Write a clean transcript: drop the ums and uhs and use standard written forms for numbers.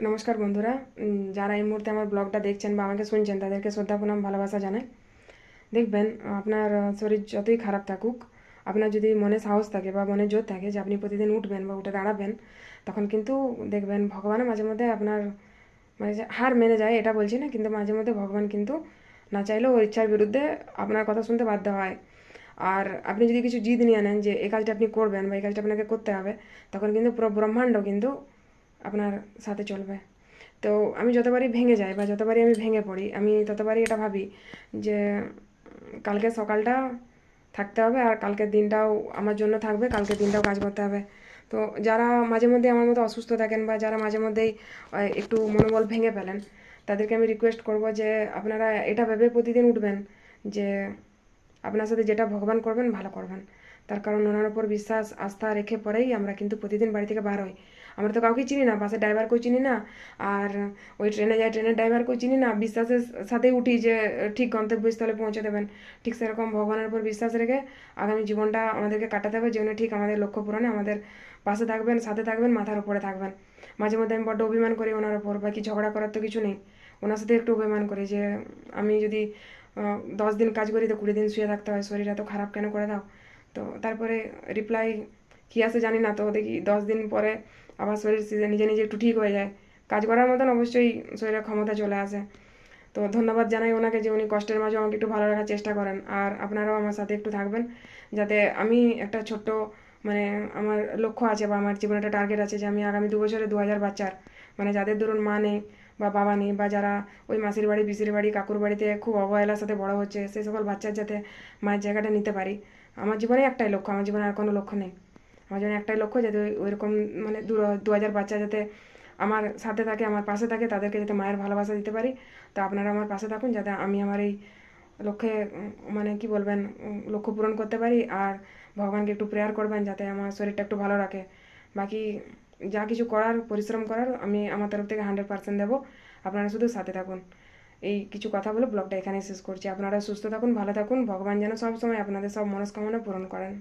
নমস্কার বন্ধুরা। যারা এই মুহূর্তে আমার ব্লগটা দেখছেন বা আমাকে শুনছেন তাদেরকে শ্রদ্ধা প্রণাম ভালোবাসা জানাই। দেখবেন আপনার শরীর যতই খারাপ থাকুক, আপনার যদি মনে সাহস থাকে বা মনে জোর থাকে যে আপনি প্রতিদিন উঠবেন বা উঠে দাঁড়াবেন, তখন কিন্তু দেখবেন ভগবানও মাঝে মধ্যে আপনার মানে যে হার মেনে যায় এটা বলছি না, কিন্তু মাঝে মধ্যে ভগবান কিন্তু না চাইলেও ওর ইচ্ছার বিরুদ্ধে আপনার কথা শুনতে বাধ্য হয়। আর আপনি যদি কিছু জিদ নিয়ে নেন যে এই কাজটা আপনি করবেন বা এই কাজটা আপনাকে করতে হবে, তখন কিন্তু পুরো ব্রহ্মাণ্ড কিন্তু আপনার সাথে চলবে। তো আমি যতবারই ভেঙে যাই বা যতবারই আমি ভেঙে পড়ি, আমি ততবারই এটা ভাবি যে কালকে সকালটা থাকতে হবে আর কালকের দিনটাও আমার জন্য থাকবে, কালকের দিনটাও কাজ করতে হবে। তো যারা মাঝে মধ্যে আমার মতো অসুস্থ থাকেন বা যারা মাঝে মধ্যেই একটু মনোবল ভেঙে ফেলেন, তাদেরকে আমি রিকোয়েস্ট করব যে আপনারা এটা ভেবে প্রতিদিন উঠবেন যে আপনার সাথে যেটা ভগবান করবেন ভালো করবেন। তার কারণ ওনার উপর বিশ্বাস আস্থা রেখে পরেই আমরা কিন্তু প্রতিদিন বাড়ি থেকে বার হই। আমরা তো কাউকে চিনি না, বাসের ড্রাইভারকেও চিনি না, আর ওই ট্রেনে যাই ট্রেনের ড্রাইভারকেও চিনি না, বিশ্বাসের সাথেই উঠি যে ঠিক গন্তব্যস্থলে পৌঁছে দেবেন। ঠিক সেরকম ভগবানের উপর বিশ্বাস রেখে আগামী জীবনটা আমাদেরকে কাটাতে হবে, যে উনি ঠিক আমাদের লক্ষ্য পূরণে আমাদের পাশে থাকবেন, সাথে থাকবেন, মাথার উপরে থাকবেন। মাঝে মধ্যে আমি বড্ড অভিমান করি ওনার ওপর, বা কি ঝগড়া করার তো কিছু নেই, ওনার সাথে একটু অভিমান করি যে আমি যদি 10 দিন কাজ করি তো 20 দিন শুয়ে থাকতে হয়, শরীর এত খারাপ কেন করে দাও। তো তারপরে রিপ্লাই কী আসে জানি না, তো দেখি 10 দিন পরে আবার শরীর নিজে নিজে একটু ঠিক হয়ে যায়, কাজ করার মতন অবশ্যই শরীরের ক্ষমতা চলে আসে। তো ধন্যবাদ জানাই ওনাকে যে উনি কষ্টের মাঝে আমাকে একটু ভালো রাখার চেষ্টা করেন, আর আপনারাও আমার সাথে একটু থাকবেন, যাতে আমি একটা ছোট্ট মানে আমার লক্ষ্য আছে বা আমার জীবনে একটা টার্গেট আছে যে আমি আগামী 2 বছরে 2000 বাচ্চার, মানে যাদের ধরুন মা নেই বা বাবা নেই, বা যারা ওই মাসির বাড়ি পিসির বাড়ি কাকুর বাড়িতে খুব অবহেলার সাথে বড় হচ্ছে, সেই সকল বাচ্চার যাতে মায়ের জায়গাটা নিতে পারি। আমার জীবনে একটাই লক্ষ্য, আমার জীবনে আর কোনো লক্ষ্য নেই। আমার জন্য একটাই লক্ষ্য, যাতে ওইরকম মানে 2000 বাচ্চা যাতে আমার সাথে থাকে, আমার পাশে থাকে, তাদেরকে যাতে মায়ের ভালোবাসা দিতে পারি। তো আপনারা আমার পাশে থাকুন যাতে আমি আমার এই লক্ষ্যে মানে কি বলবেন, লক্ষ্য পূরণ করতে পারি। আর ভগবানকে একটু প্রেয়ার করবেন যাতে আমার শরীরটা একটু ভালো রাখে। বাকি যা কিছু করার পরিশ্রম করার আমি আমার তরফ থেকে 100% দেবো। আপনারা শুধু সাথে থাকুন। এই কিছু কথা বলে ব্লগটা এখানেই শেষ করছি। আপনারা সুস্থ থাকুন, ভালো থাকুন, ভগবান যেন সব সময় আপনাদের সব মনস্কামনা পূরণ করেন।